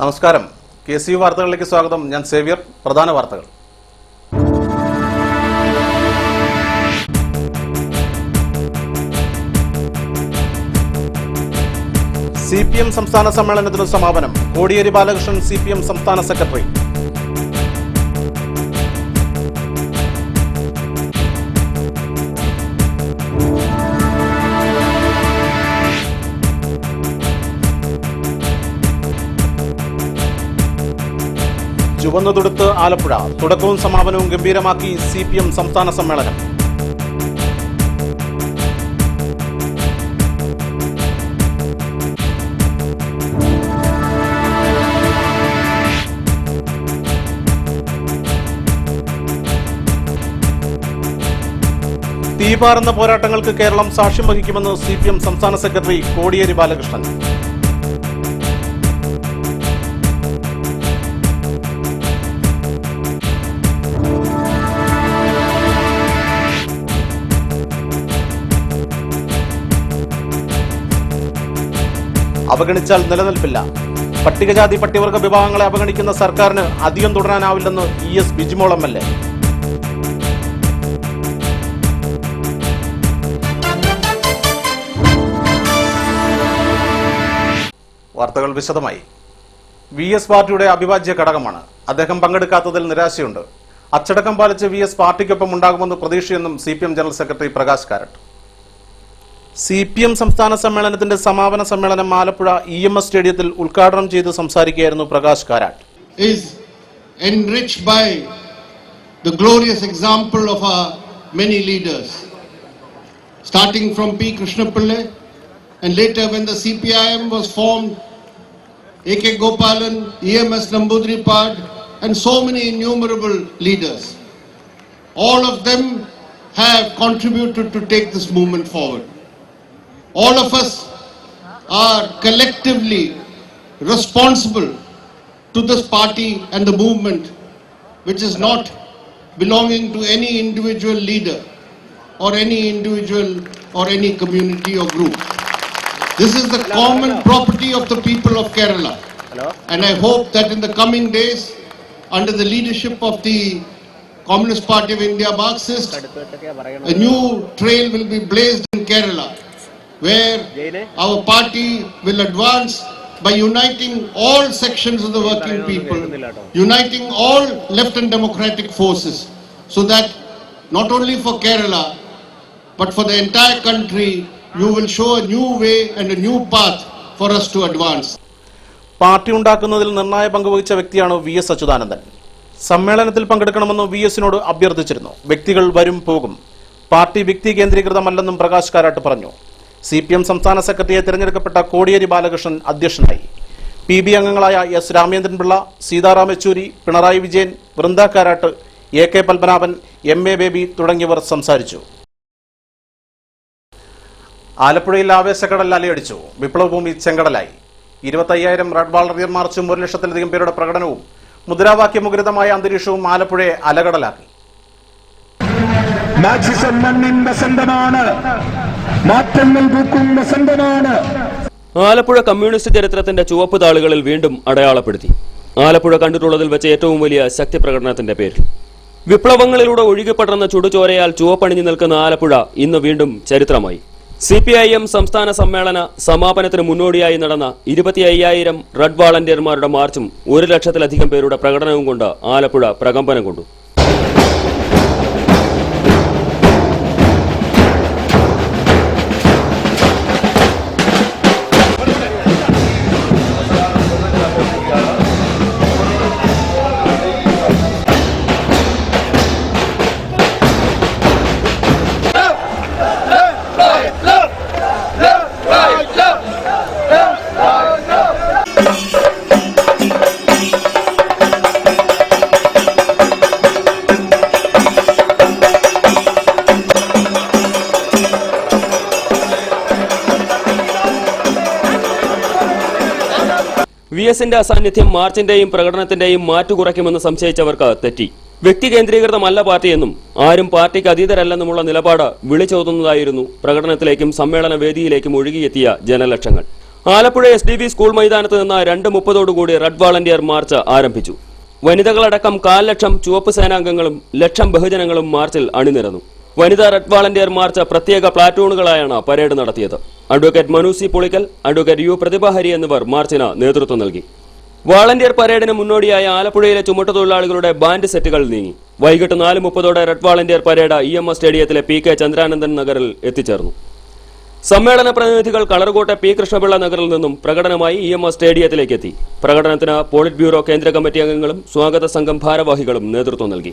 നമസ്കാരം. KC വാർത്തകളിലേക്ക് സ്വാഗതം. ഞാൻ സേവ്യർ. പ്രധാന വാർത്തകൾ. CPM സംസ്ഥാന സമ്മേളനത്തിന് സമാപനം. കോടിയേരി ബാലകൃഷ്ണൻ CPM സംസ്ഥാന സെക്രട്ടറി. ചുവന്നു തുടുത്ത് ആലപ്പുഴ. തുടക്കവും സമാപനവും ഗംഭീരമാക്കി CPM സംസ്ഥാന സമ്മേളനം. തീപാറുന്ന പോരാട്ടങ്ങൾക്ക് കേരളം സാക്ഷ്യം വഹിക്കുമെന്ന് CPM സംസ്ഥാന സെക്രട്ടറി കോടിയേരി ബാലകൃഷ്ണൻ. അവഗണിച്ചാൽ നിലനിൽപ്പില്ല. പട്ടികജാതി പട്ടികവർഗ വിഭാഗങ്ങളെ അവഗണിക്കുന്ന സർക്കാരിന് അധികം തുടരാനാവില്ലെന്ന് ES ബിജിമോൾ MLA. വാർത്തകൾ വിശദമായി. VS പാർട്ടിയുടെ അവിഭാജ്യ ഘടകമാണ്. അദ്ദേഹം പങ്കെടുക്കാത്തതിൽ നിരാശയുണ്ട്. അച്ചടക്കം പാലിച്ച് VS പാർട്ടിക്കൊപ്പം ഉണ്ടാകുമെന്ന് പ്രതീക്ഷയെന്നും CPM general secretary Prakash Karat. CPM സംസ്ഥാന സമ്മേളനത്തിന്റെ സമാപന സമ്മേളനം ആലപ്പുഴ EMS സ്റ്റേഡിയത്തിൽ ഉദ്ഘാടനം ചെയ്ത് സംസാരിക്കുകയായിരുന്നു Prakash Karat. Is enriched by the glorious example of our many leaders, starting from P. Krishnapillai, and later when the CPIM was formed, A.K. Gopalan, EMS Namboodiripad, and so many innumerable leaders. All of them have contributed to take this movement forward. All of us are collectively responsible to this party and the movement, which is not belonging to any individual leader or any individual or any community or group. This is the common property of the people of Kerala. And I hope that in the coming days, under the leadership of the Communist Party of India Marxist, a new trail will be blazed in Kerala, where our party will advance by uniting all sections of the working people, uniting all left and democratic forces, so that not only for Kerala, but for the entire country, you will show a new way and a new path for us to advance. Party ഉണ്ടാക്കുന്നതിൽ നിർണായ പങ്കുവഹിച്ച വ്യക്തിയാണ് VS Achuthanandan. സമ്മേളനത്തിൽ പങ്കെടുക്കണമെന്ന് VSനോട് അഭ്യർത്ഥിച്ചിരുന്നു. വ്യക്തികൾ വരും പോകും. Party വ്യക്തി കേന്ദ്രീകൃതമല്ലെന്നും പ്രകാശ് കാരാട്ട് പറഞ്ഞു. CPM സംസ്ഥാന സെക്രട്ടറിയെ തിരഞ്ഞെടുക്കപ്പെട്ട കോടിയേരി ബാലകൃഷ്ണൻ അധ്യക്ഷനായി. PB അംഗങ്ങളായ S. Ramendran Pillai, Sitaram Yechury, Pinarayi Vijayan, Vrinda Karat, AK Padmanabhan, MA baby തുടങ്ങിയവർ സംസാരിച്ചു. ആലപ്പുഴയിൽ ആവേശക്കടൽ അലയടിച്ചു. വിപ്ലവഭൂമി ചെങ്കടലായി. 25,000 റെഡ് വാളറിയർ മാർച്ചും 1,00,000-ലധികം പേരുടെ പ്രകടനവും മുദ്രാവാക്യമുഖരിതമായ അന്തരീക്ഷവും ആലപ്പുഴയെ അലകടലാക്കി. മാക്സിസം മണ്ണിൻ വസന്തമാണ്, മാറ്റങ്ങൾ പൂക്കും വസന്തമാണ്. ആലപ്പുഴ കമ്മ്യൂണിസ്റ്റ് ചരിത്രത്തിന്റെ ചുവപ്പ് താളുകളിൽ വീണ്ടും അടയാളപ്പെടുത്തി. ആലപ്പുഴ കണ്ടിട്ടുള്ളതിൽ വെച്ച് ഏറ്റവും വലിയ ശക്തി പ്രകടനത്തിന്റെ പേരിൽ വിപ്ലവങ്ങളിലൂടെ ഒഴുകിപ്പടർന്ന ചുടുചോരയാൽ ചുവപ്പണിഞ്ഞു നിൽക്കുന്ന ആലപ്പുഴ ഇന്ന് വീണ്ടും ചരിത്രമായി. CPIM സംസ്ഥാന സമ്മേളന സമാപനത്തിന് മുന്നോടിയായി നടന്ന 25,000 റെഡ് വാളണ്ടിയർമാരുടെ മാർച്ചും 1,00,000-ലധികം പേരുടെ പ്രകടനവും കൊണ്ട് ആലപ്പുഴ പ്രകമ്പനം കൊണ്ടു. VSന്റെ അസാന്നിധ്യം മാർച്ചിന്റെയും പ്രകടനത്തിന്റെയും മാറ്റുകുറയ്ക്കുമെന്ന് സംശയിച്ചവർക്ക് തെറ്റി. വ്യക്തി കേന്ദ്രീകൃതമല്ല പാർട്ടിയെന്നും ആരും പാർട്ടിക്ക് അതീതരല്ലെന്നുമുള്ള നിലപാട് വിളിച്ചോതുന്നതായിരുന്നു പ്രകടനത്തിലേക്കും സമ്മേളന വേദിയിലേക്കും ഒഴുകിയെത്തിയ ജനലക്ഷങ്ങൾ. ആലപ്പുഴ SDV സ്കൂൾ മൈതാനത്ത് നിന്ന് 2:30 റെഡ് വാളണ്ടിയർ മാർച്ച് ആരംഭിച്ചു. വനിതകളടക്കം 1/4 ലക്ഷം ചുവപ്പ് സേനാംഗങ്ങളും ലക്ഷം ബഹുജനങ്ങളും മാർച്ചിൽ അണിനിരന്നു. വനിതാ റെഡ് വാളണ്ടിയർ മാർച്ച് പ്രത്യേക പ്ലാറ്റൂണുകളായാണ് പരേഡ് നടത്തിയത്. Advocate Manu C Pulikkal, advocate U Prathibha Hari എന്നിവർ മാർച്ചിന് നേതൃത്വം നൽകി. വാളണ്ടിയർ പരേഡിന് മുന്നോടിയായ ആലപ്പുഴയിലെ ചുമട്ടുതൊഴിലാളികളുടെ ബാൻഡ് സെറ്റുകൾ നീങ്ങി. വൈകിട്ട് 4:30 റെഡ് വാളണ്ടിയർ പരേഡ് EMS സ്റ്റേഡിയത്തിലെ PK ചന്ദ്രാനന്ദൻ നഗറിൽ എത്തിച്ചേർന്നു. സമ്മേളന പ്രതിനിധികൾ കളർകോട്ടെ P കൃഷ്ണപിള്ള നഗറിൽ നിന്നും പ്രകടനമായി EMS സ്റ്റേഡിയത്തിലേക്ക് എത്തി. പ്രകടനത്തിന് പോളിറ്റ് ബ്യൂറോ കേന്ദ്ര കമ്മിറ്റി അംഗങ്ങളും സ്വാഗത സംഘം ഭാരവാഹികളും നേതൃത്വം നൽകി.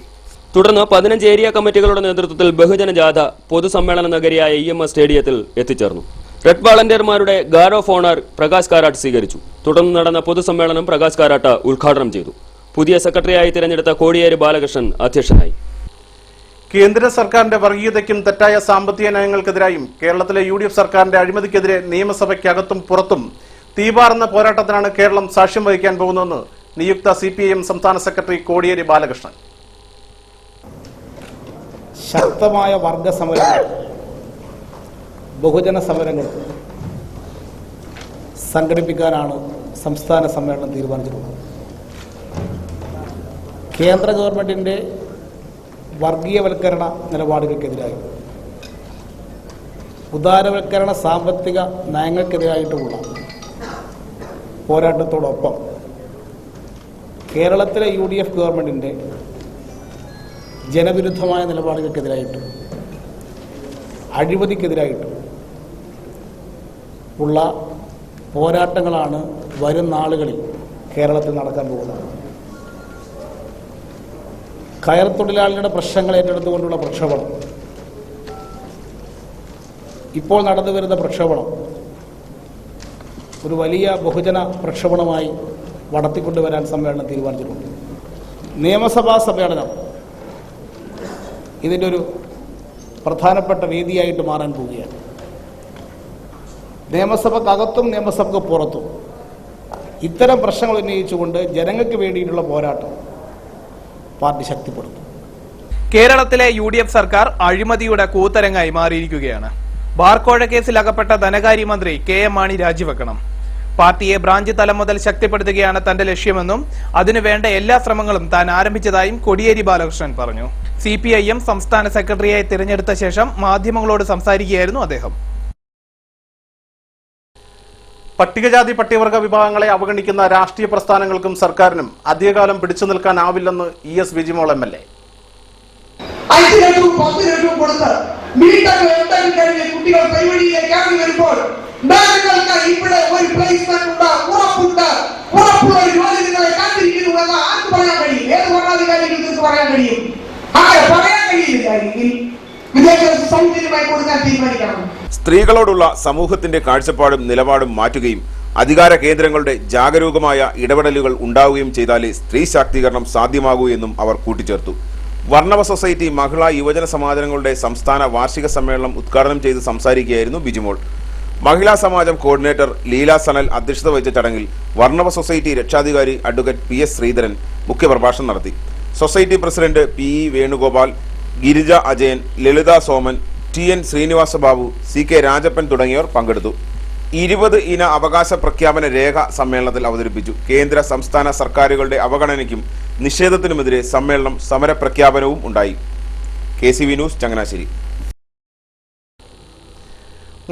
തുടർന്ന് 15 ഏരിയ കമ്മിറ്റികളുടെ നേതൃത്വത്തിൽ ബഹുജന ജാഥ പൊതുസമ്മേളന നഗരിയായ EMS സ്റ്റേഡിയത്തിൽ എത്തിച്ചേർന്നു. റെഡ് വാളണ്ടിയർമാരുടെ guard of honour Prakash Karat സ്വീകരിച്ചു. തുടർന്ന് നടന്ന പൊതുസമ്മേളനം പ്രകാശ് കാരാട്ട് ഉദ്ഘാടനം ചെയ്തു. പുതിയ സെക്രട്ടറിയായി തിരഞ്ഞെടുത്ത കോടിയേരി ബാലകൃഷ്ണൻ അധ്യക്ഷനായി. കേന്ദ്ര സർക്കാരിന്റെ വർഗീയതയ്ക്കും തെറ്റായ സാമ്പത്തിക നയങ്ങൾക്കെതിരായും കേരളത്തിലെ UDF സർക്കാരിന്റെ അഴിമതിക്കെതിരെ നിയമസഭയ്ക്കകത്തും പുറത്തും തീപാറുന്ന പോരാട്ടത്തിനാണ് കേരളം സാക്ഷ്യം വഹിക്കാൻ പോകുന്നതെന്ന് നിയുക്ത CPIM സംസ്ഥാന സെക്രട്ടറി കോടിയേരി ബാലകൃഷ്ണൻ. ശക്തമായ വർഗ സമരങ്ങൾ, ബഹുജന സമരങ്ങൾ സംഘടിപ്പിക്കാനാണ് സംസ്ഥാന സമ്മേളനം തീരുമാനിച്ചിട്ടുള്ളത്. കേന്ദ്ര ഗവൺമെന്റിന്റെ വർഗീയവൽക്കരണ നിലപാടുകൾക്കെതിരായി, ഉദാരവൽക്കരണ സാമ്പത്തിക നയങ്ങൾക്കെതിരായിട്ടുമുള്ള പോരാട്ടത്തോടൊപ്പം കേരളത്തിലെ UDF ഗവൺമെന്റിന്റെ ജനവിരുദ്ധമായ നിലപാടുകൾക്കെതിരായിട്ടും അഴിമതിക്കെതിരായിട്ടും ഉള്ള പോരാട്ടങ്ങളാണ് വരും നാളുകളിൽ കേരളത്തിൽ നടക്കാൻ പോകുന്നത്. കയർ തൊഴിലാളികളുടെ പ്രശ്നങ്ങൾ ഏറ്റെടുത്തുകൊണ്ടുള്ള പ്രക്ഷോഭണം, ഇപ്പോൾ നടന്നു വരുന്ന പ്രക്ഷോഭണം ഒരു വലിയ ബഹുജന പ്രക്ഷോഭണമായി വളർത്തിക്കൊണ്ടുവരാൻ സമ്മേളനം തീരുമാനിച്ചിട്ടുണ്ട്. നിയമസഭാ സമ്മേളനം ഇതിൻ്റെ ഒരു പ്രധാനപ്പെട്ട വേദിയായിട്ട് മാറാൻ പോവുകയാണ്. നിയമസഭക്കകത്തും നിയമസഭയ്ക്ക് പുറത്തും ഇത്തരം പ്രശ്നങ്ങൾ ഉന്നയിച്ചുകൊണ്ട് ജനങ്ങൾക്ക് വേണ്ടിയിട്ടുള്ള പോരാട്ടം പാർട്ടി ശക്തിപ്പെടുത്തും. കേരളത്തിലെ UDF സർക്കാർ അഴിമതിയുടെ കൂത്തരങ്ങായി മാറിയിരിക്കുകയാണ്. ബാർക്കോഴ കേസിൽ അകപ്പെട്ട ധനകാര്യമന്ത്രി KM മാണി രാജിവെക്കണം. പാർട്ടിയെ ബ്രാഞ്ച് തലം മുതൽ ശക്തിപ്പെടുത്തുകയാണ് തന്റെ ലക്ഷ്യമെന്നും അതിനുവേണ്ട എല്ലാ ശ്രമങ്ങളും താൻ ആരംഭിച്ചതായും കോടിയേരി ബാലകൃഷ്ണൻ പറഞ്ഞു. CPIM സംസ്ഥാന സെക്രട്ടറിയായി തിരഞ്ഞെടുത്ത ശേഷം മാധ്യമങ്ങളോട് സംസാരിക്കുകയായിരുന്നു അദ്ദേഹം. പട്ടികജാതി പട്ടികവർഗ വിഭാഗങ്ങളെ അവഗണിക്കുന്ന രാഷ്ട്രീയ പ്രസ്ഥാനങ്ങൾക്കും സർക്കാരിനും അധികകാലം പിടിച്ചു നിൽക്കാനാവില്ലെന്ന് ES വിജിമോൾ MLA. കുട്ടികൾ പരിപാടിയിലേക്ക് ഇറങ്ങി വരുമ്പോൾ ബാങ്കുകൾക്ക് ഇവിടെ ഒരു പ്ലേസ്മെന്റ് ഉണ്ട്, ഉറപ്പുള്ള ഒരു ജോലി നിങ്ങളെ കാത്തിരിക്കുന്നു എന്ന് ആർക്ക് പറയാൻ കഴിയും? ഏത് ഭരണാധികാരികൾക്ക് പറയാൻ കഴിയും? അങ്ങനെ പറയാൻ കഴിയില്ല. വിദ്യാഭ്യാസ സൗജന്യമായി കൊടുക്കാൻ തീരുമാനിക്കണം. സ്ത്രീകളോടുള്ള സമൂഹത്തിന്റെ കാഴ്ചപ്പാടും നിലപാടും മാറ്റുകയും അധികാര കേന്ദ്രങ്ങളുടെ ജാഗരൂകമായ ഇടപെടലുകൾ ഉണ്ടാവുകയും ചെയ്താലേ സ്ത്രീ ശാക്തീകരണം സാധ്യമാകൂ എന്നും അവർ കൂട്ടിച്ചേർത്തു. വർണ്ണവ സൊസൈറ്റി മഹിളാ യുവജന സമാജങ്ങളുടെ സംസ്ഥാന വാർഷിക സമ്മേളനം ഉദ്ഘാടനം ചെയ്ത് സംസാരിക്കുകയായിരുന്നു ബിജിമോൾ. മഹിളാ സമാജം കോർഡിനേറ്റർ ലീല സനൽ അധ്യക്ഷത വഹിച്ച ചടങ്ങിൽ വർണ്ണവ സൊസൈറ്റി രക്ഷാധികാരി അഡ്വക്കേറ്റ് PS ശ്രീധരൻ മുഖ്യപ്രഭാഷണം നടത്തി. Society president PE Venugopal, Girija Ajayan, Lalitha Soman, TN Sreenivasa Babu, CK Rajappan തുടങ്ങിയവർ പങ്കെടുത്തു. 20 ഇന അവകാശ പ്രഖ്യാപന രേഖ സമ്മേളനത്തിൽ അവതരിപ്പിച്ചു. കേന്ദ്ര സംസ്ഥാന സർക്കാരുകളുടെ അവഗണനയ്ക്കും നിഷേധത്തിനുമെതിരെ സമ്മേളനം സമരപ്രഖ്യാപനവും ഉണ്ടായി. KCV news Changanassery.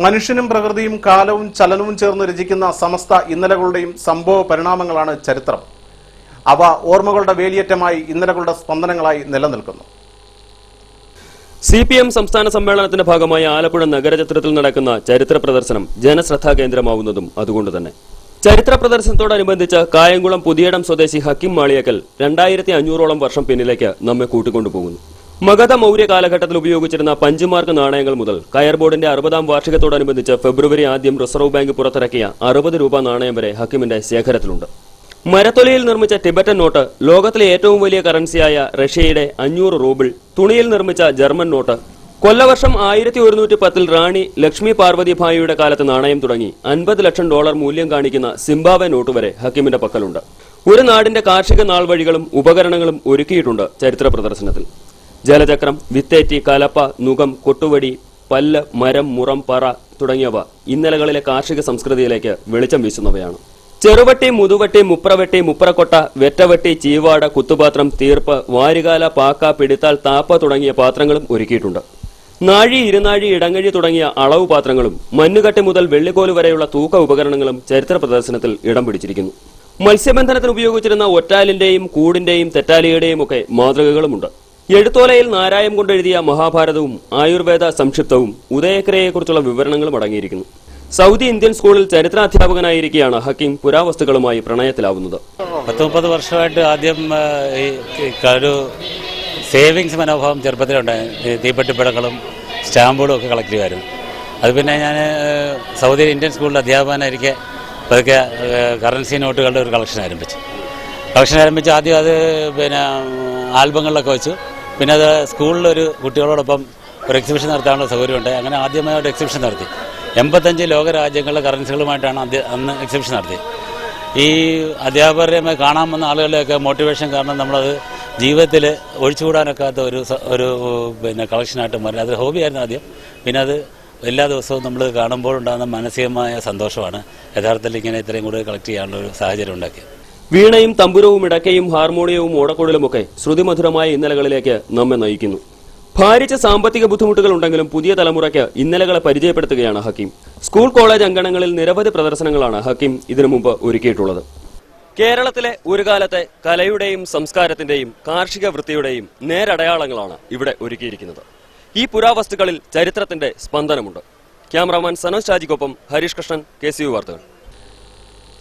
മനുഷ്യനും പ്രകൃതിയും കാലവും ചലനവും ചേർന്ന് രചിക്കുന്ന സമസ്ത ഇന്നലകളുടെയും സംഭവ പരിണാമങ്ങളാണ് ചരിത്രം. അവ ഓർമ്മകളുടെ വേലിയേറ്റമായി ഇന്നലകളുടെ സ്പന്ദനങ്ങളായി നിലനിൽക്കുന്നു. CPM സംസ്ഥാന സമ്മേളനത്തിന്റെ ഭാഗമായി ആലപ്പുഴ നഗരചിത്രത്തിൽ നടക്കുന്ന ചരിത്ര പ്രദർശനം ജനശ്രദ്ധാ കേന്ദ്രമാവുന്നതും അതുകൊണ്ട് തന്നെ. ചരിത്ര പ്രദർശനത്തോടനുബന്ധിച്ച് കായംകുളം പുതിയടം സ്വദേശി ഹക്കിം മാളിയക്കൽ 2500ഓളം വർഷം പിന്നിലേക്ക് നമ്മെ കൂട്ടിക്കൊണ്ടുപോകുന്നു. മഗധ മൗര്യ കാലഘട്ടത്തിൽ ഉപയോഗിച്ചിരുന്ന പഞ്ചുമാർക്ക് നാണയങ്ങൾ മുതൽ കയർ ബോർഡിന്റെ 60ാം വാർഷികത്തോടനുബന്ധിച്ച് ഫെബ്രുവരി 1 റിസർവ് ബാങ്ക് പുറത്തിറക്കിയ 60 രൂപ നാണയം വരെ ഹക്കിമിന്റെ ശേഖരത്തിലുണ്ട്. മരത്തൊലിയിൽ നിർമ്മിച്ച ടിബറ്റൻ നോട്ട്, ലോകത്തിലെ ഏറ്റവും വലിയ കറൻസിയായ റഷ്യയുടെ 500 റൂബിൾ, തുണിയിൽ നിർമ്മിച്ച ജർമ്മൻ നോട്ട്, കൊല്ലവർഷം 1110 റാണി ലക്ഷ്മി പാർവതി ഭായിയുടെ കാലത്ത് നാണയം തുടങ്ങി $50 ലക്ഷം മൂല്യം കാണിക്കുന്ന സിംബാബ്വെ നോട്ട് വരെ ഹക്കിമിന്റെ പക്കലുണ്ട്. ഒരു നാടിന്റെ കാർഷിക നാൾവഴികളും ഉപകരണങ്ങളും ഒരുക്കിയിട്ടുണ്ട് ചരിത്ര പ്രദർശനത്തിൽ. ജലചക്രം, വിത്തേറ്റി, കലപ്പ, നുകം, കൊട്ടുവടി, പല്ല്, മരം, മുറം, പറ, തുടങ്ങിയവ ഇന്നലകളിലെ കാർഷിക സംസ്കൃതിയിലേക്ക് വെളിച്ചം വീശുന്നവയാണ്. ചെറുവട്ടി, മുതുവട്ടി, മുപ്രവെട്ടി, മുപ്രക്കൊട്ട, വെറ്റവട്ടി, ചീവാട, കുത്തുപാത്രം, തീർപ്പ്, വാരികാല, പാക്ക, പിടിത്താൽ, താപ്പ തുടങ്ങിയ പാത്രങ്ങളും ഒരുക്കിയിട്ടുണ്ട്. നാഴി, ഇരുനാഴി, ഇടങ്ങഴി തുടങ്ങിയ അളവ് പാത്രങ്ങളും മഞ്ഞുകട്ടി മുതൽ വെള്ളിക്കോല് വരെയുള്ള തൂക്ക ഉപകരണങ്ങളും ചരിത്ര പ്രദർശനത്തിൽ ഇടം പിടിച്ചിരിക്കുന്നു. മത്സ്യബന്ധനത്തിന് ഉപയോഗിച്ചിരുന്ന ഒറ്റാലിന്റെയും കൂടിന്റെയും തെറ്റാലിയുടെയും ഒക്കെ മാതൃകകളുമുണ്ട്. എഴുത്തോലയിൽ നാരായം കൊണ്ടെഴുതിയ മഹാഭാരതവും ആയുർവേദ സംക്ഷിപ്തവും ഉദയക്രിയയെക്കുറിച്ചുള്ള വിവരണങ്ങളും അടങ്ങിയിരിക്കുന്നു. സൗദി ഇന്ത്യൻ സ്കൂളിൽ ചരിത്രാധ്യാപകനായിരിക്കെയാണ് ഹക്കീം പുരാവസ്തുക്കളുമായി പ്രണയത്തിലാവുന്നത്. 30 വർഷമായിട്ട് ആദ്യം ഒരു സേവിങ്സ് മനോഭാവം ചെറുപ്പത്തിലുണ്ടായി. തീപ്പെട്ടിപ്പടങ്ങളും സ്റ്റാമ്പുകളും ഒക്കെ കളക്ട് ചെയ്യുമായിരുന്നു. അത് പിന്നെ ഞാൻ സൗദി ഇന്ത്യൻ സ്കൂളിൽ അധ്യാപകനായിരിക്കെ പതുക്കെ കറൻസി നോട്ടുകളുടെ ഒരു കളക്ഷൻ ആരംഭിച്ചു. ആദ്യം അത് പിന്നെ ആൽബങ്ങളിലൊക്കെ വെച്ചു. പിന്നെ അത് സ്കൂളിലൊരു കുട്ടികളോടൊപ്പം ഒരു എക്സിബിഷൻ നടത്താനുള്ള സൗകര്യമുണ്ട്. അങ്ങനെ ആദ്യമായി ഒരു എക്സിബിഷൻ നടത്തി. 85 ലോകരാജ്യങ്ങളിലെ കറൻസികളുമായിട്ടാണ് അന്ന് എക്സിബിഷൻ നടത്തിയത്. ഈ അധ്യാപകരെ കാണാൻ വന്ന ആളുകളുടെയൊക്കെ മോട്ടിവേഷൻ കാരണം നമ്മളത് ജീവിതത്തിൽ ഒഴിച്ചുകൂടാനൊക്കാത്ത ഒരു പിന്നെ കളക്ഷനായിട്ട് മാറി. അത് ഹോബിയായിരുന്നു ആദ്യം. പിന്നെ അത് എല്ലാ ദിവസവും നമ്മൾ കാണുമ്പോൾ ഉണ്ടാകുന്ന മാനസികമായ സന്തോഷമാണ് യഥാർത്ഥത്തിൽ ഇങ്ങനെ ഇത്രയും കൂടുതൽ കളക്ട് ചെയ്യാനുള്ള ഒരു സാഹചര്യം ഉണ്ടാക്കിയത്. വീണയും തമ്പുരവും ഇടക്കയും ഹാർമോണിയവും ഓടക്കുഴലുമൊക്കെ ശ്രുതിമധുരമായ ഇന്നലകളിലേക്ക് നമ്മെ നയിക്കുന്നു. ഭാരിച്ച സാമ്പത്തിക ബുദ്ധിമുട്ടുകൾ ഉണ്ടെങ്കിലും പുതിയ തലമുറയ്ക്ക് ഇന്നലകളെ പരിചയപ്പെടുത്തുകയാണ് ഹക്കീം. സ്കൂൾ കോളേജ് അങ്കണങ്ങളിൽ നിരവധി പ്രദർശനങ്ങളാണ് ഹക്കീം ഇതിനു മുമ്പ് ഒരുക്കിയിട്ടുള്ളത്. കേരളത്തിലെ ഒരു കാലത്തെ കലയുടെയും സംസ്കാരത്തിന്റെയും കാർഷിക വൃത്തിയുടെയും നേരടയാളങ്ങളാണ് ഇവിടെ ഒരുക്കിയിരിക്കുന്നത്. ഈ പുരാവസ്തുക്കളിൽ ചരിത്രത്തിന്റെ സ്പന്ദനമുണ്ട്. ക്യാമറാമാൻ സനോജ് ഷാജിക്കൊപ്പം ഹരീഷ് കൃഷ്ണൻ, KCU വാർത്തകൾ.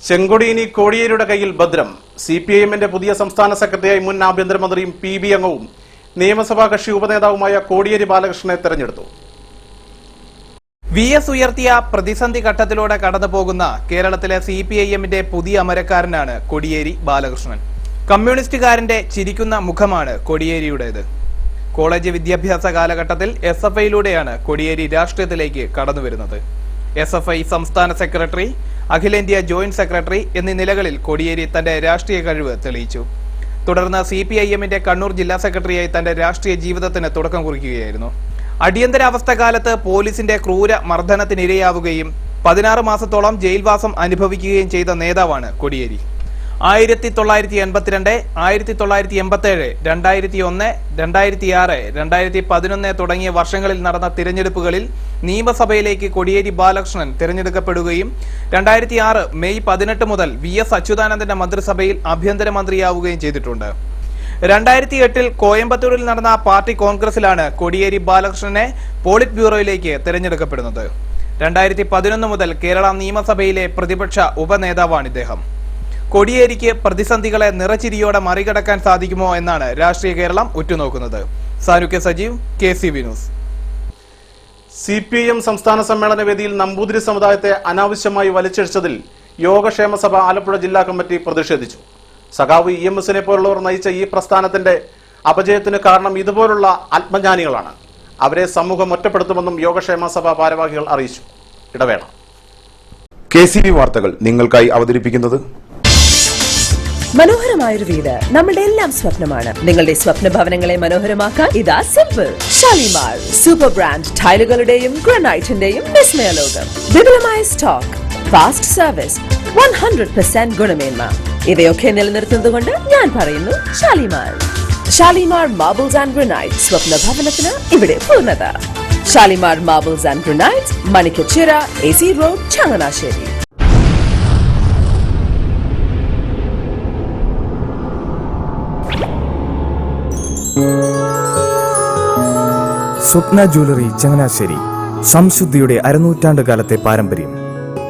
ചെങ്കൊടി ഇനി കോടിയേരിയുടെ കയ്യിൽ ഭദ്രം. CPIMന്റെ പുതിയ സംസ്ഥാന സെക്രട്ടറിയായി മുൻ ആഭ്യന്തരമന്ത്രിയും PB അംഗവും നിയമസഭാ കക്ഷി ഉപനേതാവുമായ കോടിയേരി ബാലകൃഷ്ണനെ തെരഞ്ഞെടുത്തു. VS ഉയർത്തിയ പ്രതിസന്ധി ഘട്ടത്തിലൂടെ കടന്നുപോകുന്ന കേരളത്തിലെ CPIMന്റെ പുതിയ അമരക്കാരനാണ് കോടിയേരി ബാലകൃഷ്ണൻ. കമ്മ്യൂണിസ്റ്റുകാരന്റെ ചിരിക്കുന്ന മുഖമാണ് കോടിയേരിയുടേത്. കോളേജ് വിദ്യാഭ്യാസ കാലഘട്ടത്തിൽ SFIയിലൂടെയാണ് കോടിയേരി രാഷ്ട്രീയത്തിലേക്ക് കടന്നുവരുന്നത്. SFI സംസ്ഥാന സെക്രട്ടറി, അഖിലേന്ത്യാ ജോയിന്റ് സെക്രട്ടറി എന്നീ നിലകളിൽ കോടിയേരി തന്റെ രാഷ്ട്രീയ കഴിവ് തെളിയിച്ചു. തുടർന്ന് CPIMന്റെ കണ്ണൂർ ജില്ലാ സെക്രട്ടറിയായി തന്റെ രാഷ്ട്രീയ ജീവിതത്തിന് തുടക്കം കുറിക്കുകയായിരുന്നു. അടിയന്തരാവസ്ഥ കാലത്ത് പോലീസിന്റെ ക്രൂര മർദ്ദനത്തിനിരയാവുകയും 16 മാസത്തോളം ജയിൽവാസം അനുഭവിക്കുകയും ചെയ്ത നേതാവാണ് കോടിയേരി. 1982, 1987, 2001, 2006, 2011 തുടങ്ങിയ വർഷങ്ങളിൽ നടന്ന തിരഞ്ഞെടുപ്പുകളിൽ നിയമസഭയിലേക്ക് കോടിയേരി ബാലകൃഷ്ണൻ തിരഞ്ഞെടുക്കപ്പെടുകയും 2006 മെയ് 18 മുതൽ VS അച്യുതാനന്ദന്റെ മന്ത്രിസഭയിൽ ആഭ്യന്തരമന്ത്രിയാവുകയും ചെയ്തിട്ടുണ്ട്. 2008 കോയമ്പത്തൂരിൽ നടന്ന പാർട്ടി കോൺഗ്രസിലാണ് കോടിയേരി ബാലകൃഷ്ണനെ പോളിറ്റ് ബ്യൂറോയിലേക്ക് തിരഞ്ഞെടുക്കപ്പെടുന്നത്. 2011 മുതൽ കേരള നിയമസഭയിലെ പ്രതിപക്ഷ ഉപനേതാവാണ് ഇദ്ദേഹം. കോടിയേരിക്ക് പ്രതിസന്ധികളെ നിറച്ചിരിയോടെ മറികടക്കാൻ സാധിക്കുമോ എന്നാണ് രാഷ്ട്രീയ കേരളം ഉറ്റുനോക്കുന്നത്. സാനുക്യ സജീവ്, KCB ന്യൂസ്. CPIM സംസ്ഥാന സമ്മേളന വേദിയിൽ നമ്പൂതിരി സമുദായത്തെ അനാവശ്യമായി വലിച്ചിഴച്ചതിൽ യോഗക്ഷേമ സഭ ആലപ്പുഴ ജില്ലാ കമ്മിറ്റി പ്രതിഷേധിച്ചു. സഖാവ് EMSനെ പോലുള്ളവർ നയിച്ച ഈ പ്രസ്ഥാനത്തിന്റെ അപജയത്തിന് കാരണം ഇതുപോലുള്ള ആത്മജ്ഞാനികളാണ്. അവരെ സമൂഹം ഒറ്റപ്പെടുത്തുമെന്നും യോഗക്ഷേമ സഭ ഭാരവാഹികൾ അറിയിച്ചു. ഇടവേള. KCB വാർത്തകൾ നിങ്ങൾക്കായി അവതരിപ്പിക്കുന്നത് മനോഹരമായൊരു വീട് നമ്മളുടെ എല്ലാം സ്വപ്നമാണ്. നിങ്ങളുടെ സ്വപ്ന ഭവനങ്ങളെ മനോഹരമാക്കാൻ ഇതാ സിമ്പിൾ. ഷാലിമാർ സൂപ്പർ ബ്രാൻഡ് ടൈലുകളുടെയും ഗ്രാനൈറ്റിന്റെയും വിസ്മയ ലോകം. വിപുലമായ സ്റ്റോക്ക്, ഫാസ്റ്റ് സർവീസ്, 100% ഗുണമേന്മ ഇവയൊക്കെ നിലനിർത്തുന്നതുകൊണ്ട് ഞാൻ പറയുന്നു Shalimar. Shalimar marbles and granite, സ്വപ്ന ഭവനത്തിന് ഇവിടെ പൂർണ്ണത. Shalimar marbles and granite, Manikkachira, AC road, Changanassery. Swapna jewellery Changanassery, സംശുദ്ധിയുടെ അരനൂറ്റാണ്ട് കാലത്തെ പാരമ്പര്യം.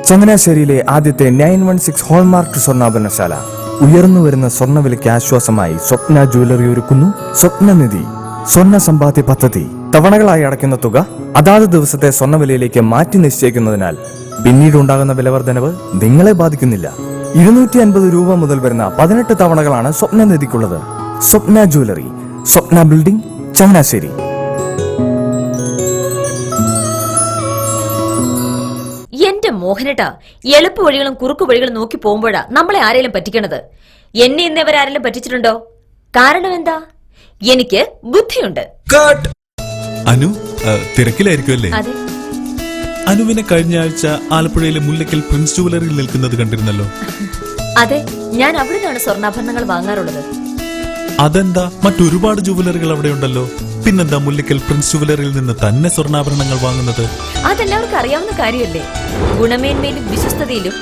ചങ്ങനാശ്ശേരിയിലെ ആദ്യത്തെ 916 ഹോൾമാർക്ക് സ്വർണ്ണാഭരണശാല. ഉയർന്നുവരുന്ന സ്വർണ്ണവിലയ്ക്ക് ആശ്വാസമായി സ്വപ്ന ജ്വല്ലറി ഒരുക്കുന്നു സ്വപ്നനിധി സ്വർണ്ണ സമ്പാദ്യ പദ്ധതി. തവണകളായി അടയ്ക്കുന്ന തുക അതാത് ദിവസത്തെ സ്വർണ്ണവിലയിലേക്ക് മാറ്റി നിശ്ചയിക്കുന്നതിനാൽ പിന്നീട് ഉണ്ടാകുന്ന വിലവർദ്ധനവ് നിങ്ങളെ ബാധിക്കുന്നില്ല. 250 രൂപ മുതൽ വരുന്ന 18 തവണകളാണ് സ്വപ്നനിധിക്കുള്ളത്. സ്വപ്ന ജ്വല്ലറി, സ്വപ്ന ബിൽഡിംഗ്, ചങ്ങനാശ്ശേരി. എന്റെ മോഹനേട്ടാ, എളുപ്പ വഴികളും കുറുക്കു വഴികളും നോക്കി പോകുമ്പോഴാ നമ്മളെ ആരെങ്കിലും പറ്റിക്കണത്. എന്നെ ഇന്നവരാരെങ്കിലും പറ്റിച്ചിട്ടുണ്ടോ? കാരണം എന്താ? എനിക്ക് ബുദ്ധിയുണ്ട്. അനു തിരക്കിലായിരിക്കും അല്ലേ? അതെ. അനുവിനെ കഴിഞ്ഞ ആഴ്ച ആലപ്പുഴയിലെ മുല്ലയ്ക്കൽ പ്രിൻസ് ജുവലറിയിൽ നിൽക്കുന്നത് കണ്ടിരുന്നല്ലോ. അതെ, ഞാൻ അവിടെ നിന്നാണ് സ്വർണ്ണാഭരണങ്ങൾ വാങ്ങാറുള്ളത്. അതെന്താ, മറ്റൊരുപാട് ജുവലറികൾ അവിടെ ഉണ്ടല്ലോ, പിന്നെന്താ മുല്ലയ്ക്കൽ പ്രിൻസ് ജുവലറിയിൽ നിന്ന് തന്നെ സ്വർണ്ണാഭരണങ്ങൾ വാങ്ങുന്നത്? അതെല്ലാവർക്കും അറിയാവുന്ന കാര്യമല്ലേ. ഗുണമേന്മയിലും വിശ്വസ്തതയിലും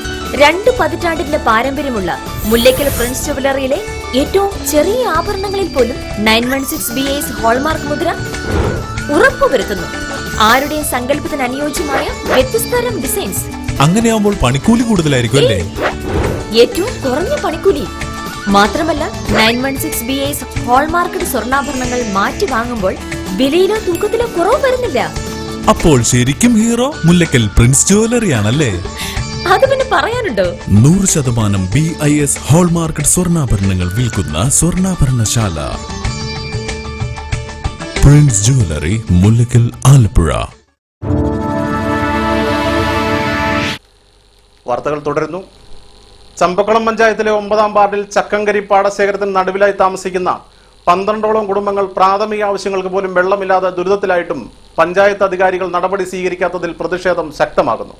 2 പതിറ്റാണ്ടിന്റെ പാരമ്പര്യമുള്ള മുല്ലയ്ക്കൽ പ്രിൻസ് ജുവലറിയിലെ ഏറ്റവും ചെറിയ ആഭരണങ്ങളിൽ പോലും 916 BIS ഹോൾമാർക്ക് മുദ്ര ഉറപ്പുവരുത്തുന്നു. ആരുടെയും സങ്കല്പത്തിന് അനുയോജ്യമായ വ്യത്യസ്തതരം ഡിസൈൻസ്. അങ്ങനെയാവുമ്പോൾ പണിക്കൂലി കൂടുതലായിരിക്കും അല്ലേ? ഏറ്റവും കുറഞ്ഞ പണിക്കൂലി മാത്രമല്ല, 916 BIS ഹോൾമാർക്കഡ് സ്വർണ്ണാഭരണങ്ങൾ മാറ്റി വാങ്ങുമ്പോൾ വിലയിലോ തൂക്കത്തിലോ കുറവ് വരുന്നില്ല. അപ്പോൾ ശരിക്കും ഹീറോ മുല്ലയ്ക്കൽ പ്രിൻസ് ജുവലറി ആണല്ലേ? അത് പിന്നെ പറയാനുണ്ടോ? 100% BIS ഹോൾമാർക്കഡ് സ്വർണ്ണാഭരണങ്ങൾ വിൽക്കുന്ന സ്വർണ്ണാഭരണശാല പ്രിൻസ് ജുവലറി, മുല്ലയ്ക്കൽ, ആലപ്പുഴ. വാർത്തകൾ തുടരുന്നു. ചമ്പക്കുളം പഞ്ചായത്തിലെ 9ാം വാർഡിൽ ചക്കങ്കരി പാടശേഖരത്തിന് നടുവിലായി താമസിക്കുന്ന 12ഓളം കുടുംബങ്ങൾ പ്രാഥമിക ആവശ്യങ്ങൾക്ക് പോലും വെള്ളമില്ലാതെ ദുരിതത്തിലായിട്ടും പഞ്ചായത്ത് അധികാരികൾ നടപടി സ്വീകരിക്കാത്തതിൽ പ്രതിഷേധം ശക്തമാകുന്നു.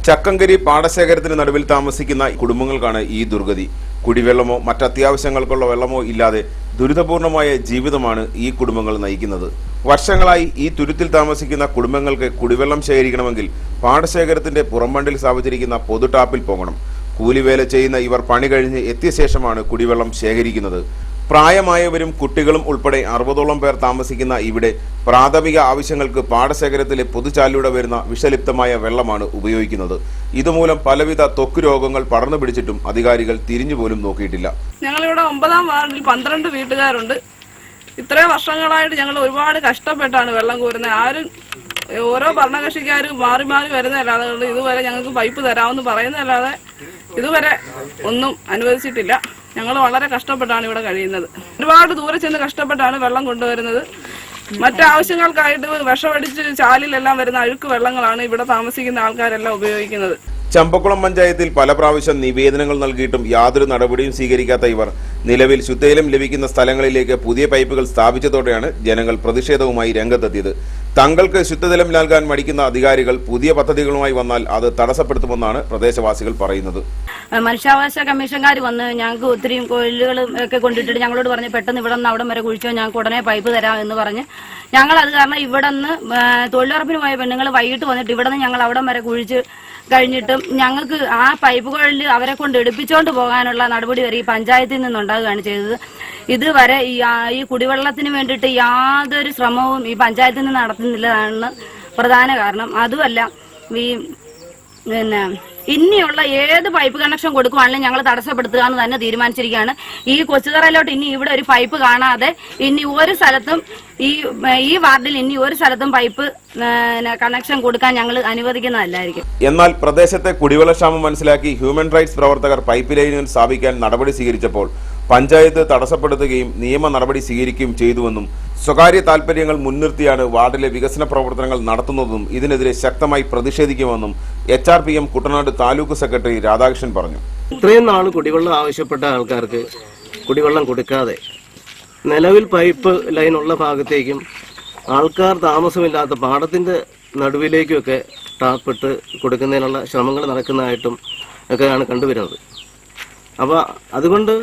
ചക്കങ്കരി പാടശേഖരത്തിന് നടുവിൽ താമസിക്കുന്ന കുടുംബങ്ങൾക്കാണ് ഈ ദുർഗതി. കുടിവെള്ളമോ മറ്റത്യാവശ്യങ്ങൾക്കുള്ള വെള്ളമോ ഇല്ലാതെ ദുരിതപൂർണമായ ജീവിതമാണ് ഈ കുടുംബങ്ങൾ നയിക്കുന്നത്. വർഷങ്ങളായി ഈ തുരുത്തിൽ താമസിക്കുന്ന കുടുംബങ്ങൾക്ക് കുടിവെള്ളം ശേഖരിക്കണമെങ്കിൽ പാടശേഖരത്തിന്റെ പുറംബണ്ടിൽ സ്ഥാപിച്ചിരിക്കുന്ന പൊതു ടാപ്പിൽ പോകണം. കൂലിവേല ചെയ്യുന്ന ഇവർ പണി കഴിഞ്ഞ് എത്തിയ ശേഷമാണ് കുടിവെള്ളം ശേഖരിക്കുന്നത്. പ്രായമായവരും കുട്ടികളും ഉൾപ്പെടെ 60ഓളം പേർ താമസിക്കുന്ന ഇവിടെ പ്രാഥമിക ആവശ്യങ്ങൾക്ക് പാടശേഖരത്തിലെ പൊതുചാലിലൂടെ വരുന്ന വിഷലിപ്തമായ വെള്ളമാണ് ഉപയോഗിക്കുന്നത്. ഇതുമൂലം പലവിധ ത്വക്ക് രോഗങ്ങൾ പടർന്നു പിടിച്ചിട്ടും അധികാരികൾ തിരിഞ്ഞുപോലും നോക്കിയിട്ടില്ല. ഞങ്ങളിവിടെ 9ാം വാർഡിൽ 12 വീട്ടുകാരുണ്ട്. ഇത്രയും വർഷങ്ങളായിട്ട് ഞങ്ങൾ ഒരുപാട് കഷ്ടപ്പെട്ടാണ് വെള്ളം കോരുന്നത്. ആരും ഓരോ ഭരണകക്ഷിക്കാരും മാറി മാറി വരുന്നതല്ലാതെ ഇതുവരെ ഞങ്ങൾക്ക് പൈപ്പ് തരാമെന്ന് പറയുന്നതല്ലാതെ ഇതുവരെ ഒന്നും അനുവദിച്ചിട്ടില്ല. ഞങ്ങൾ വളരെ കഷ്ടപ്പെട്ടാണ് ഇവിടെ കഴിയുന്നത്. ഒരുപാട് ദൂരെ ചെന്ന് കഷ്ടപ്പെട്ടാണ് വെള്ളം കൊണ്ടുവരുന്നത്. മറ്റാവശ്യങ്ങൾക്കായിട്ട് വിഷമടിച്ച് ചാലിലെല്ലാം വരുന്ന അഴുക്ക് വെള്ളങ്ങളാണ് ഇവിടെ താമസിക്കുന്ന ആൾക്കാരെല്ലാം ഉപയോഗിക്കുന്നത്. ചമ്പക്കുളം പഞ്ചായത്തിൽ പല പ്രാവശ്യം നിവേദനങ്ങൾ നൽകിയിട്ടും യാതൊരു നടപടിയും സ്വീകരിക്കാത്ത ഇവർ നിലവിൽ ശുദ്ധജലം ലഭിക്കുന്ന സ്ഥലങ്ങളിലേക്ക് പുതിയ പൈപ്പുകൾ സ്ഥാപിച്ചതോടെയാണ് ജനങ്ങൾ പ്രതിഷേധവുമായി രംഗത്തെത്തിയത്. തങ്ങൾക്ക് ശുദ്ധജലം നൽകാൻ മടിക്കുന്ന അധികാരികൾ പുതിയ പദ്ധതികളുമായി വന്നാൽ അത് തടസ്സപ്പെടുത്തുമെന്നാണ് പ്രദേശവാസികൾ പറയുന്നത്. മനുഷ്യാവകാശ കമ്മീഷൻകാർ വന്ന് ഞങ്ങൾക്ക് ഒത്തിരി കോയിലുകളും ഒക്കെ കൊണ്ടിട്ടിട്ട് ഞങ്ങളോട് പറഞ്ഞ് പെട്ടെന്ന് ഇവിടെ നിന്ന് അവിടം വരെ കുഴിച്ചോ, ഞങ്ങൾക്ക് ഉടനെ പൈപ്പ് തരാം എന്ന് പറഞ്ഞ് ഞങ്ങൾ അത് കാരണം ഇവിടെ നിന്ന് തൊഴിലുറപ്പിന് പോയ പെണ്ണുങ്ങൾ വൈകിട്ട് വന്നിട്ട് ഇവിടെ നിന്ന് ഞങ്ങൾ അവിടം വരെ കുഴിച്ച് കഴിഞ്ഞിട്ടും ഞങ്ങൾക്ക് ആ പൈപ്പുകളിൽ അവരെ കൊണ്ട് എടുപ്പിച്ചുകൊണ്ട് പോകാനുള്ള നടപടി വരെ ഈ പഞ്ചായത്തിൽ നിന്നുണ്ടാകുകയാണ് ചെയ്തത്. ഇതുവരെ ഈ കുടിവെള്ളത്തിന് വേണ്ടിയിട്ട് യാതൊരു ശ്രമവും ഈ പഞ്ചായത്തിൽ നിന്ന് നടത്തുന്നില്ലതാണ് പ്രധാന കാരണം. അതുമല്ല, ഈ ഇനിയുള്ള ഏത് പൈപ്പ് കണക്ഷൻ കൊടുക്കുവാണെങ്കിലും ഞങ്ങൾ തടസ്സപ്പെടുത്തുക എന്ന് തന്നെ തീരുമാനിച്ചിരിക്കുകയാണ്. ഈ കൊച്ചുതറയിലോട്ട് ഇനി ഇവിടെ ഒരു പൈപ്പ് കാണാതെ ഇനി ഒരു സ്ഥലത്തും ഈ വാർഡിൽ ഇനി ഒരു സ്ഥലത്തും പൈപ്പ് കണക്ഷൻ കൊടുക്കാൻ ഞങ്ങൾ അനുവദിക്കുന്നതല്ലായിരിക്കും. എന്നാൽ പ്രദേശത്തെ കുടിവെള്ളക്ഷാമം മനസ്സിലാക്കി ഹ്യൂമൻ റൈറ്റ്സ് പ്രവർത്തകർ പൈപ്പ് ലൈനുകൾ സ്ഥാപിക്കാൻ നടപടി സ്വീകരിച്ചപ്പോൾ പഞ്ചായത്ത് തടസ്സപ്പെടുത്തുകയും നിയമ നടപടി സ്വീകരിക്കുകയും ചെയ്തുവെന്നും സ്വകാര്യ താൽപര്യങ്ങൾ മുൻനിർത്തിയാണ് വാർഡിലെ വികസന പ്രവർത്തനങ്ങൾ നടത്തുന്നതെന്നും ഇതിനെതിരെ ശക്തമായി പ്രതിഷേധിക്കുമെന്നും HRPM കുട്ടനാട് താലൂക്ക് സെക്രട്ടറി രാധാകൃഷ്ണൻ പറഞ്ഞു. ഇത്രയും നാൾ കുടിവെള്ളം ആവശ്യപ്പെട്ട ആൾക്കാർക്ക് കുടിവെള്ളം കൊടുക്കാതെ നിലവിൽ പൈപ്പ് ലൈൻ ഉള്ള ഭാഗത്തേക്കും ആൾക്കാർ താമസമില്ലാത്ത പാടത്തിന്റെ നടുവിലേക്കുമൊക്കെ ടാപ്പിട്ട് കൊടുക്കുന്നതിനുള്ള ശ്രമങ്ങൾ നടക്കുന്നതായിട്ടും ഒക്കെയാണ് കണ്ടുവരുന്നത്. അപ്പോൾ അതുകൊണ്ട്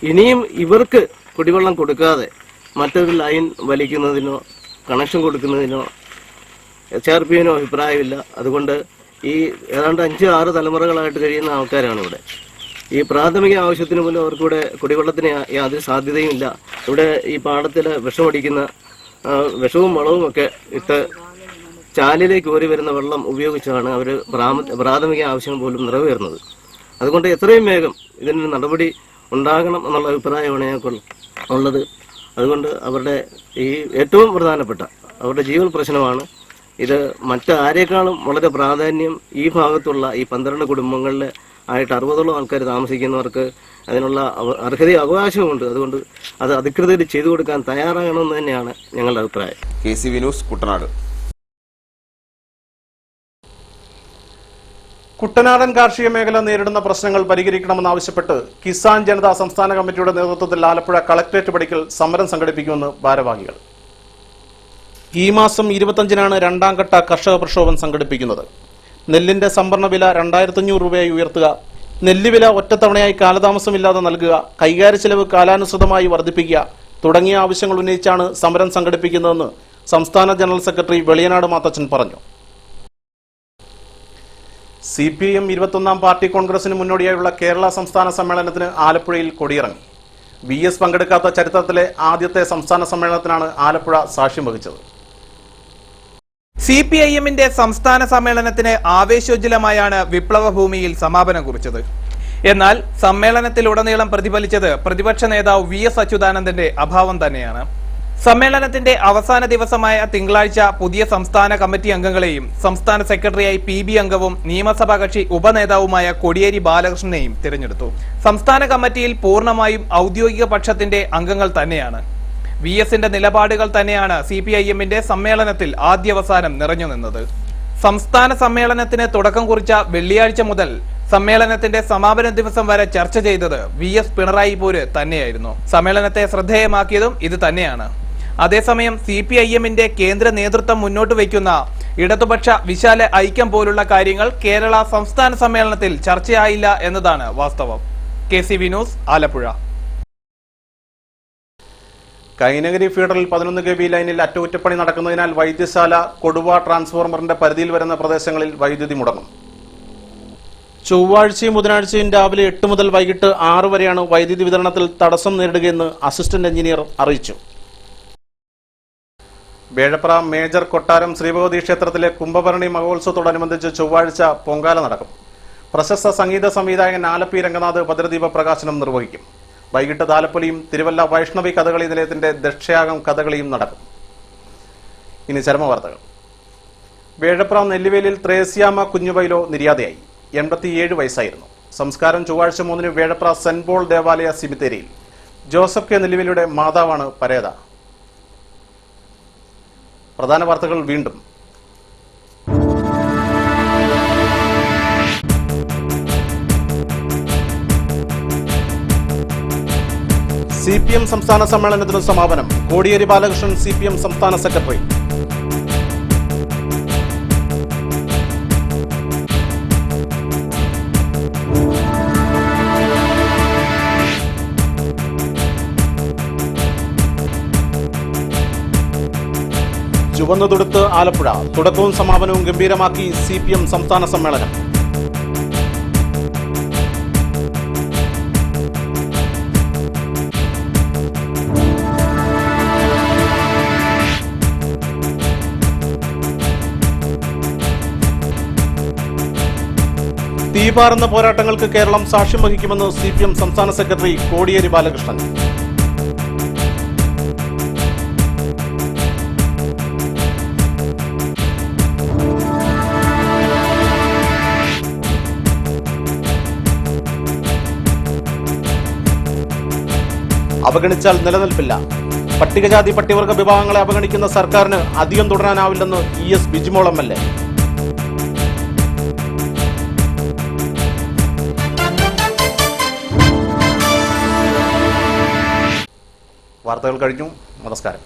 ഇനിയും ഇവർക്ക് കുടിവെള്ളം കൊടുക്കാതെ മറ്റൊരു ലൈൻ വലിക്കുന്നതിനോ കണക്ഷൻ കൊടുക്കുന്നതിനോ HRPM അഭിപ്രായമില്ല. അതുകൊണ്ട് ഈ ഏതാണ്ട് 5-6 തലമുറകളായിട്ട് കഴിയുന്ന ആൾക്കാരാണ് ഇവിടെ. ഈ പ്രാഥമിക ആവശ്യത്തിന് പോലും അവർക്കിവിടെ കുടിവെള്ളത്തിന് യാതൊരു സാധ്യതയും ഇല്ല. ഇവിടെ ഈ പാടത്തിൽ വിഷമടിക്കുന്ന വിഷവും വളവും ഒക്കെ ഇട്ട് ചാലിലേക്ക് ഓരി വരുന്ന വെള്ളം ഉപയോഗിച്ചാണ് അവർ പ്രാഥമിക ആവശ്യം പോലും നിറവേറുന്നത്. അതുകൊണ്ട് എത്രയും വേഗം ഇതിന് നടപടി ഉണ്ടാകണം എന്നുള്ള അഭിപ്രായമാണ് ഞങ്ങൾക്കുള്ളത്. അതുകൊണ്ട് അവരുടെ ഈ ഏറ്റവും പ്രധാനപ്പെട്ട അവരുടെ ജീവൽ പ്രശ്നമാണ് ഇത്. മറ്റാരേക്കാളും വളരെ പ്രാധാന്യം ഈ ഭാഗത്തുള്ള ഈ 12 കുടുംബങ്ങളിൽ ആയിട്ട് 60ഓളം ആൾക്കാർ താമസിക്കുന്നവർക്ക് അതിനുള്ള അർഹതയും അവകാശവുമുണ്ട്. അതുകൊണ്ട് അത് അധികൃതർ ചെയ്തു കൊടുക്കാൻ തയ്യാറാകണമെന്ന് തന്നെയാണ് ഞങ്ങളുടെ അഭിപ്രായം. KCV news Kuttanad. കുട്ടനാടൻ കാർഷിക മേഖല നേരിടുന്ന പ്രശ്നങ്ങൾ പരിഹരിക്കണമെന്നാവശ്യപ്പെട്ട് കിസാൻ ജനതാ സംസ്ഥാന കമ്മിറ്റിയുടെ നേതൃത്വത്തിൽ ആലപ്പുഴ കളക്ടറേറ്റ് പടിക്കൽ സമരം സംഘടിപ്പിക്കുമെന്ന് ഭാരവാഹികൾ. ഈ മാസം 25-നാണ് രണ്ടാം ഘട്ട കർഷക പ്രക്ഷോഭം സംഘടിപ്പിക്കുന്നത്. നെല്ലിന്റെ സംഭരണ വില 2500 രൂപയായി ഉയർത്തുക, നെല്ലുവില ഒറ്റത്തവണയായി കാലതാമസമില്ലാതെ നൽകുക, കൈകാര്യ ചെലവ് കാലാനുസൃതമായി വർദ്ധിപ്പിക്കുക തുടങ്ങിയ ആവശ്യങ്ങൾ ഉന്നയിച്ചാണ് സമരം സംഘടിപ്പിക്കുന്നതെന്ന് സംസ്ഥാന ജനറൽ സെക്രട്ടറി വെളിയനാട് മാത്തച്ചൻ പറഞ്ഞു. CPIM 21ാം പാർട്ടി കോൺഗ്രസിന് മുന്നോടിയായുള്ള കേരള സംസ്ഥാന സമ്മേളനത്തിന് ആലപ്പുഴയിൽ കൊടിയിറങ്ങി. VS പങ്കെടുക്കാത്ത ചരിത്രത്തിലെ ആദ്യത്തെ സംസ്ഥാന സമ്മേളനത്തിനാണ് ആലപ്പുഴ സാക്ഷ്യം വഹിച്ചത്. CPIM-ന്റെ സംസ്ഥാന സമ്മേളനത്തിന് ആവേശോജ്വലമായാണ് വിപ്ലവ ഭൂമിയിൽ സമാപനം കുറിച്ചത്. എന്നാൽ സമ്മേളനത്തിലുടനീളം പ്രതിഫലിച്ചത് പ്രതിപക്ഷ നേതാവ് VS അച്യുതാനന്ദന്റെ അഭാവം തന്നെയാണ്. സമ്മേളനത്തിന്റെ അവസാന ദിവസമായ തിങ്കളാഴ്ച പുതിയ സംസ്ഥാന കമ്മിറ്റി അംഗങ്ങളെയും സംസ്ഥാന സെക്രട്ടറിയായി PB അംഗവും നിയമസഭാ കക്ഷി ഉപനേതാവുമായ കോടിയേരി ബാലകൃഷ്ണനെയും തിരഞ്ഞെടുത്തു. സംസ്ഥാന കമ്മിറ്റിയിൽ പൂർണ്ണമായും ഔദ്യോഗിക പക്ഷത്തിന്റെ അംഗങ്ങൾ തന്നെയാണ്. VS-ന്റെ നിലപാടുകൾ തന്നെയാണ് CPIM-ന്റെ സമ്മേളനത്തിൽ ആദ്യവസാനം നിറഞ്ഞു നിന്നത്. സംസ്ഥാന സമ്മേളനത്തിന് തുടക്കം കുറിച്ച വെള്ളിയാഴ്ച മുതൽ സമ്മേളനത്തിന്റെ സമാപന ദിവസം വരെ ചർച്ച ചെയ്തത് VS പിണറായി പോര് തന്നെയായിരുന്നു. സമ്മേളനത്തെ ശ്രദ്ധേയമാക്കിയതും ഇത് തന്നെയാണ്. അതേസമയം CPIM-ന്റെ കേന്ദ്ര നേതൃത്വം മുന്നോട്ട് വയ്ക്കുന്ന ഇടതുപക്ഷ വിശാല ഐക്യം പോലുള്ള കാര്യങ്ങൾ കേരള സംസ്ഥാന സമ്മേളനത്തിൽ ചർച്ചയായില്ല എന്നതാണ് വാസ്തവം. KCV news, Alappuzha. കൈനഗിരി ഫീഡറിൽ 11 kV ലൈനിൽ അറ്റകുറ്റപ്പണി നടക്കുന്നതിനാൽ വൈദ്യശാല, കൊടുവ ട്രാൻസ്ഫോർമറിന്റെ പരിധിയിൽ വരുന്ന പ്രദേശങ്ങളിൽ വൈദ്യുതി മുടങ്ങും. ചൊവ്വാഴ്ചയും ബുധനാഴ്ചയും രാവിലെ 8 മുതൽ വൈകിട്ട് 6 വരെയാണ് വൈദ്യുതി വിതരണത്തിൽ തടസ്സം നേരിടുകയെന്ന് അസിസ്റ്റന്റ് എഞ്ചിനീയർ അറിയിച്ചു. വേഴപ്ര മേജർ കൊട്ടാരം ശ്രീഭഗവതി ക്ഷേത്രത്തിലെ കുംഭഭരണി മഹോത്സവത്തോടനുബന്ധിച്ച് ചൊവ്വാഴ്ച പൊങ്കാല നടക്കും. പ്രശസ്ത സംഗീത സംവിധായകൻ ആലപ്പി രംഗനാഥ് ഭദ്രദീപ പ്രകാശനം നിർവഹിക്കും. വൈകിട്ട് താലപ്പൊലിയും തിരുവല്ല വൈഷ്ണവി കഥകളി നിലയത്തിന്റെ ദക്ഷയാഗം കഥകളിയും നടക്കും. ഇനി ചരമവാർത്തകൾ. വേഴപ്ര നെല്ലിവേലിൽ ത്രേസ്യാമ്മ കുഞ്ഞുവൈലോ നിര്യാതയായി. 87 വയസ്സായിരുന്നു. സംസ്കാരം ചൊവ്വാഴ്ച 3-ന് വേഴപ്ര സെന്റ് പോൾ ദേവാലയ സിമിത്തേരിയിൽ. ജോസഫ് കെ നെല്ലിവേലിയുടെ മാതാവാണ് പരേത. പ്രധാന വാർത്തകൾ വീണ്ടും. CPM സംസ്ഥാന സമ്മേളനത്തിന് സമാപനം. കോടിയേരി ബാലകൃഷ്ണൻ CPM സംസ്ഥാന സെക്രട്ടറി. ചുവന്നു തുടുത്ത് ആലപ്പുഴ. തുടക്കവും സമാപനവും ഗംഭീരമാക്കി CPM സംസ്ഥാന സമ്മേളനം. തീപാറുന്ന പോരാട്ടങ്ങൾക്ക് കേരളം സാക്ഷ്യം വഹിക്കുമെന്ന് CPM സംസ്ഥാന സെക്രട്ടറി കോടിയേരി ബാലകൃഷ്ണൻ. അവഗണിച്ചാൽ നിലനിൽപ്പില്ല. പട്ടികജാതി പട്ടികവർഗ വിഭാഗങ്ങളെ അവഗണിക്കുന്ന സർക്കാരിന് അധികം തുടരാനാവില്ലെന്ന് ES ബിജിമോൾ MLA. വാർത്തകൾ കഴിഞ്ഞു. നമസ്കാരം.